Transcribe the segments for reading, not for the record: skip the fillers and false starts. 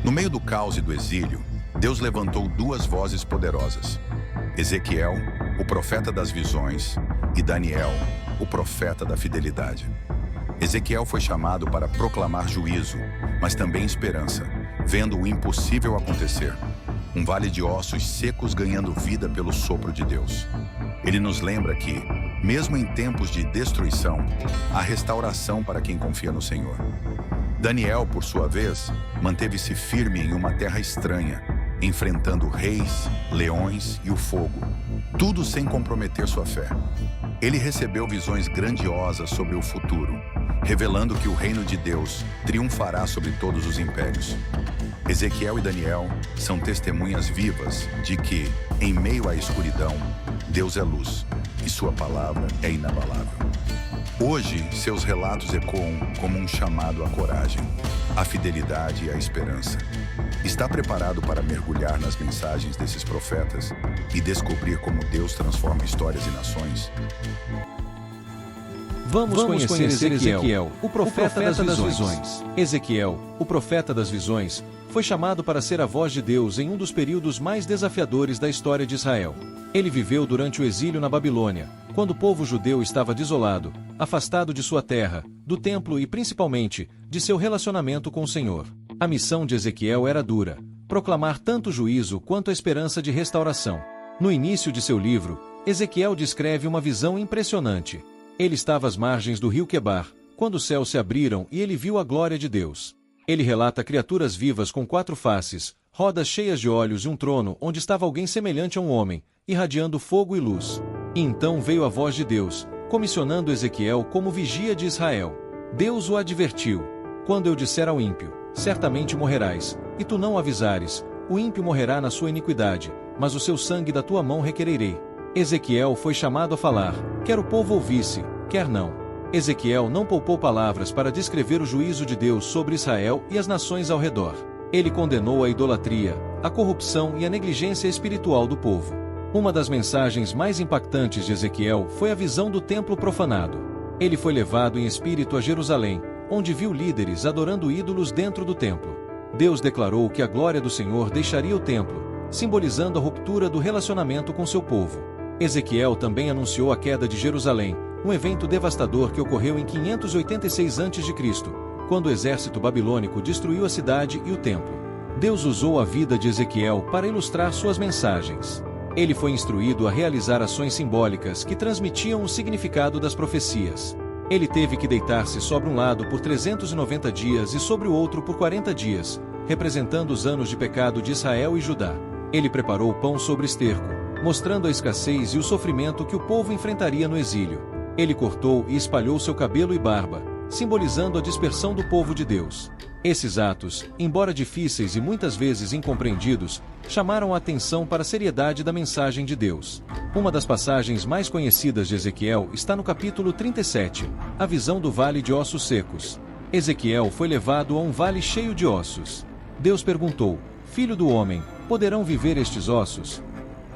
No meio do caos e do exílio, Deus levantou duas vozes poderosas: Ezequiel, o profeta das visões, e Daniel, o profeta da fidelidade. Ezequiel foi chamado para proclamar juízo, mas também esperança, vendo o impossível acontecer. Um vale de ossos secos ganhando vida pelo sopro de Deus. Ele nos lembra que, mesmo em tempos de destruição, há restauração para quem confia no Senhor. Daniel, por sua vez, manteve-se firme em uma terra estranha, enfrentando reis, leões e o fogo, tudo sem comprometer sua fé. Ele recebeu visões grandiosas sobre o futuro, revelando que o reino de Deus triunfará sobre todos os impérios. Ezequiel e Daniel são testemunhas vivas de que, em meio à escuridão, Deus é luz e sua palavra é inabalável. Hoje, seus relatos ecoam como um chamado à coragem, à fidelidade e à esperança. Está preparado para mergulhar nas mensagens desses profetas e descobrir como Deus transforma histórias e nações? Vamos conhecer Ezequiel, o profeta das visões. Ezequiel, o profeta das visões, foi chamado para ser a voz de Deus em um dos períodos mais desafiadores da história de Israel. Ele viveu durante o exílio na Babilônia, quando o povo judeu estava desolado, afastado de sua terra, do templo e principalmente, de seu relacionamento com o Senhor. A missão de Ezequiel era dura: proclamar tanto juízo quanto a esperança de restauração. No início de seu livro, Ezequiel descreve uma visão impressionante. Ele estava às margens do rio Quebar, quando os céus se abriram e ele viu a glória de Deus. Ele relata criaturas vivas com 4 faces, rodas cheias de olhos e um trono onde estava alguém semelhante a um homem, irradiando fogo e luz. E então veio a voz de Deus, comissionando Ezequiel como vigia de Israel. Deus o advertiu: quando eu disser ao ímpio, certamente morrerás, e tu não o avisares, o ímpio morrerá na sua iniquidade, mas o seu sangue da tua mão requererei. Ezequiel foi chamado a falar, quer o povo ouvisse, quer não. Ezequiel não poupou palavras para descrever o juízo de Deus sobre Israel e as nações ao redor. Ele condenou a idolatria, a corrupção e a negligência espiritual do povo. Uma das mensagens mais impactantes de Ezequiel foi a visão do templo profanado. Ele foi levado em espírito a Jerusalém, onde viu líderes adorando ídolos dentro do templo. Deus declarou que a glória do Senhor deixaria o templo, simbolizando a ruptura do relacionamento com seu povo. Ezequiel também anunciou a queda de Jerusalém, um evento devastador que ocorreu em 586 a.C., quando o exército babilônico destruiu a cidade e o templo. Deus usou a vida de Ezequiel para ilustrar suas mensagens. Ele foi instruído a realizar ações simbólicas que transmitiam o significado das profecias. Ele teve que deitar-se sobre um lado por 390 dias e sobre o outro por 40 dias, representando os anos de pecado de Israel e Judá. Ele preparou o pão sobre esterco, mostrando a escassez e o sofrimento que o povo enfrentaria no exílio. Ele cortou e espalhou seu cabelo e barba, simbolizando a dispersão do povo de Deus. Esses atos, embora difíceis e muitas vezes incompreendidos, chamaram a atenção para a seriedade da mensagem de Deus. Uma das passagens mais conhecidas de Ezequiel está no capítulo 37, a visão do vale de ossos secos. Ezequiel foi levado a um vale cheio de ossos. Deus perguntou: Filho do homem, poderão viver estes ossos?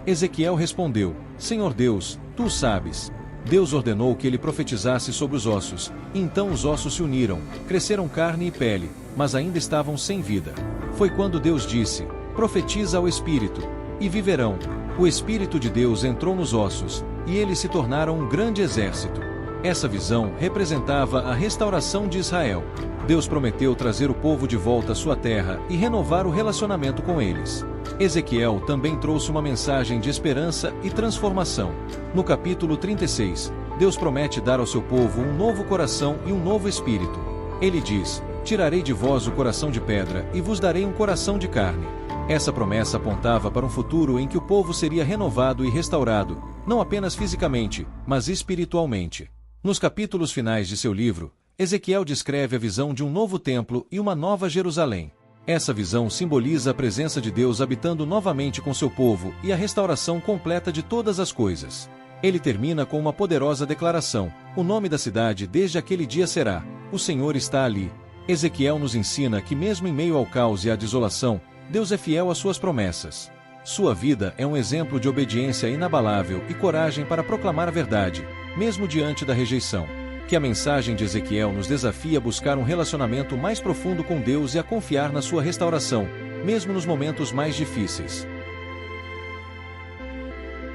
Ezequiel respondeu: Senhor Deus, tu o sabes. Deus ordenou que ele profetizasse sobre os ossos, e então os ossos se uniram, cresceram carne e pele, mas ainda estavam sem vida. Foi quando Deus disse: Profetiza ao Espírito, e viverão. O Espírito de Deus entrou nos ossos, e eles se tornaram um grande exército. Essa visão representava a restauração de Israel. Deus prometeu trazer o povo de volta à sua terra e renovar o relacionamento com eles. Ezequiel também trouxe uma mensagem de esperança e transformação. No capítulo 36, Deus promete dar ao seu povo um novo coração e um novo espírito. Ele diz: Tirarei de vós o coração de pedra e vos darei um coração de carne. Essa promessa apontava para um futuro em que o povo seria renovado e restaurado, não apenas fisicamente, mas espiritualmente. Nos capítulos finais de seu livro, Ezequiel descreve a visão de um novo templo e uma nova Jerusalém. Essa visão simboliza a presença de Deus habitando novamente com seu povo e a restauração completa de todas as coisas. Ele termina com uma poderosa declaração: o nome da cidade desde aquele dia será: O Senhor está ali. Ezequiel nos ensina que mesmo em meio ao caos e à desolação, Deus é fiel às suas promessas. Sua vida é um exemplo de obediência inabalável e coragem para proclamar a verdade, mesmo diante da rejeição. que a mensagem de Ezequiel nos desafia a buscar um relacionamento mais profundo com Deus e a confiar na sua restauração, mesmo nos momentos mais difíceis.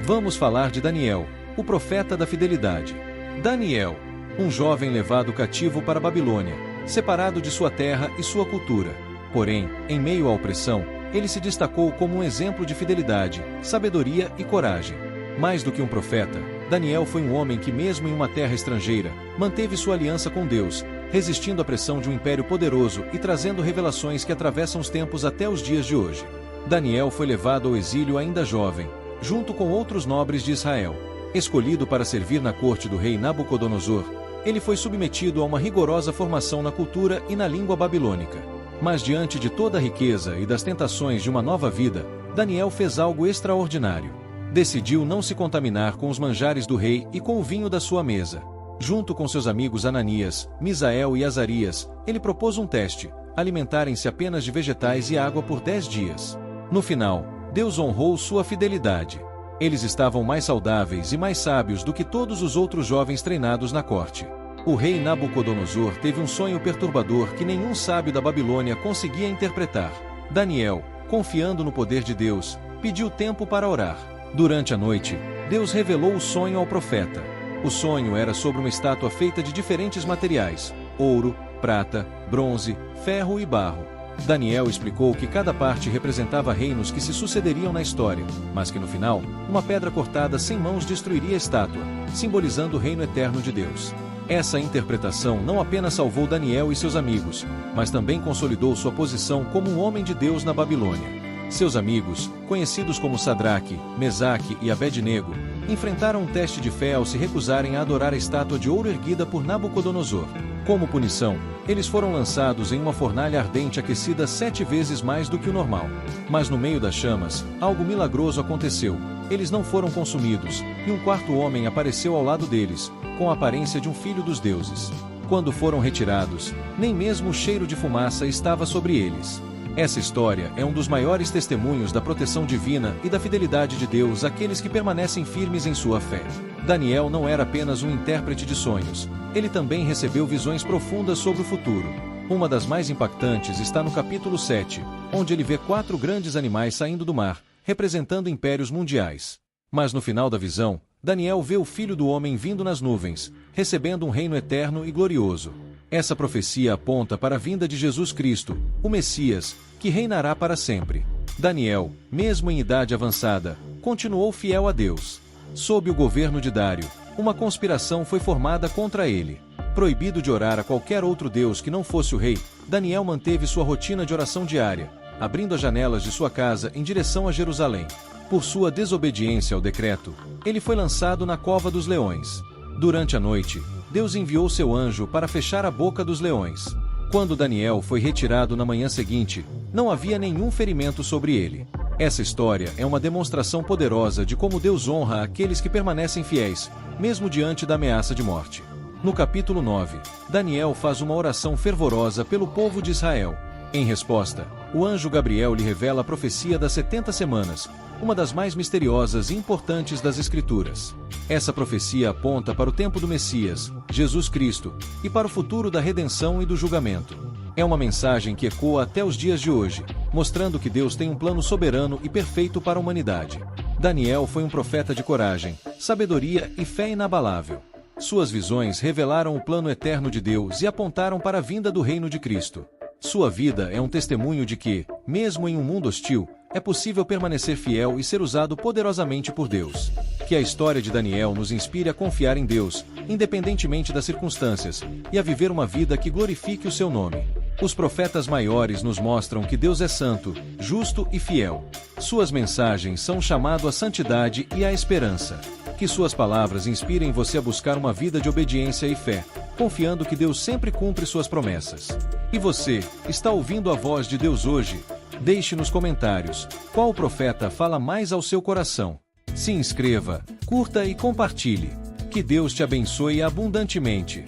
Vamos falar de Daniel, o profeta da fidelidade. Daniel, um jovem levado cativo para a Babilônia, separado de sua terra e sua cultura. Porém, em meio à opressão, ele se destacou como um exemplo de fidelidade, sabedoria e coragem. Mais do que um profeta, Daniel foi um homem que, mesmo em uma terra estrangeira, manteve sua aliança com Deus, resistindo à pressão de um império poderoso e trazendo revelações que atravessam os tempos até os dias de hoje. Daniel foi levado ao exílio ainda jovem, junto com outros nobres de Israel. Escolhido para servir na corte do rei Nabucodonosor, ele foi submetido a uma rigorosa formação na cultura e na língua babilônica. Mas diante de toda a riqueza e das tentações de uma nova vida, Daniel fez algo extraordinário. Decidiu não se contaminar com os manjares do rei e com o vinho da sua mesa. Junto com seus amigos Ananias, Misael e Azarias, ele propôs um teste: alimentarem-se apenas de vegetais e água por 10 dias. No final, Deus honrou sua fidelidade. Eles estavam mais saudáveis e mais sábios do que todos os outros jovens treinados na corte. O rei Nabucodonosor teve um sonho perturbador que nenhum sábio da Babilônia conseguia interpretar. Daniel, confiando no poder de Deus, pediu tempo para orar. Durante a noite, Deus revelou o sonho ao profeta. O sonho era sobre uma estátua feita de diferentes materiais: ouro, prata, bronze, ferro e barro. Daniel explicou que cada parte representava reinos que se sucederiam na história, mas que no final, uma pedra cortada sem mãos destruiria a estátua, simbolizando o reino eterno de Deus. Essa interpretação não apenas salvou Daniel e seus amigos, mas também consolidou sua posição como um homem de Deus na Babilônia. Seus amigos, conhecidos como Sadraque, Mesaque e Abednego, enfrentaram um teste de fé ao se recusarem a adorar a estátua de ouro erguida por Nabucodonosor. Como punição, eles foram lançados em uma fornalha ardente aquecida 7 vezes mais do que o normal. Mas no meio das chamas, algo milagroso aconteceu. Eles não foram consumidos, e um quarto homem apareceu ao lado deles, com a aparência de um filho dos deuses. Quando foram retirados, nem mesmo o cheiro de fumaça estava sobre eles. Essa história é um dos maiores testemunhos da proteção divina e da fidelidade de Deus àqueles que permanecem firmes em sua fé. Daniel não era apenas um intérprete de sonhos, ele também recebeu visões profundas sobre o futuro. Uma das mais impactantes está no capítulo 7, onde ele vê 4 grandes animais saindo do mar, representando impérios mundiais. Mas no final da visão, Daniel vê o Filho do Homem vindo nas nuvens, recebendo um reino eterno e glorioso. Essa profecia aponta para a vinda de Jesus Cristo, o Messias, que reinará para sempre. Daniel, mesmo em idade avançada, continuou fiel a Deus. Sob o governo de Dário, uma conspiração foi formada contra ele. Proibido de orar a qualquer outro deus que não fosse o rei, Daniel manteve sua rotina de oração diária, abrindo as janelas de sua casa em direção a Jerusalém. Por sua desobediência ao decreto, ele foi lançado na cova dos leões. Durante a noite, Deus enviou seu anjo para fechar a boca dos leões. Quando Daniel foi retirado na manhã seguinte, não havia nenhum ferimento sobre ele. Essa história é uma demonstração poderosa de como Deus honra aqueles que permanecem fiéis, mesmo diante da ameaça de morte. No capítulo 9, Daniel faz uma oração fervorosa pelo povo de Israel. Em resposta, o anjo Gabriel lhe revela a profecia das 70 semanas, uma das mais misteriosas e importantes das Escrituras. Essa profecia aponta para o tempo do Messias, Jesus Cristo, e para o futuro da redenção e do julgamento. É uma mensagem que ecoa até os dias de hoje, mostrando que Deus tem um plano soberano e perfeito para a humanidade. Daniel foi um profeta de coragem, sabedoria e fé inabalável. Suas visões revelaram o plano eterno de Deus e apontaram para a vinda do reino de Cristo. Sua vida é um testemunho de que, mesmo em um mundo hostil, é possível permanecer fiel e ser usado poderosamente por Deus. Que a história de Daniel nos inspire a confiar em Deus, independentemente das circunstâncias, e a viver uma vida que glorifique o seu nome. Os profetas maiores nos mostram que Deus é santo, justo e fiel. Suas mensagens são um chamado à santidade e à esperança. Que suas palavras inspirem você a buscar uma vida de obediência e fé, confiando que Deus sempre cumpre suas promessas. E você, está ouvindo a voz de Deus hoje? Deixe nos comentários qual profeta fala mais ao seu coração. Se inscreva, curta e compartilhe. Que Deus te abençoe abundantemente.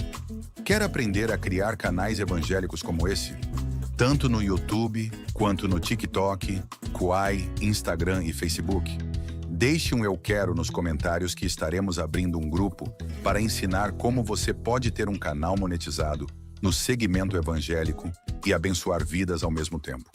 Quer aprender a criar canais evangélicos como esse? Tanto no YouTube, quanto no TikTok, Quai, Instagram e Facebook? Deixe um eu quero nos comentários que estaremos abrindo um grupo para ensinar como você pode ter um canal monetizado no segmento evangélico e abençoar vidas ao mesmo tempo.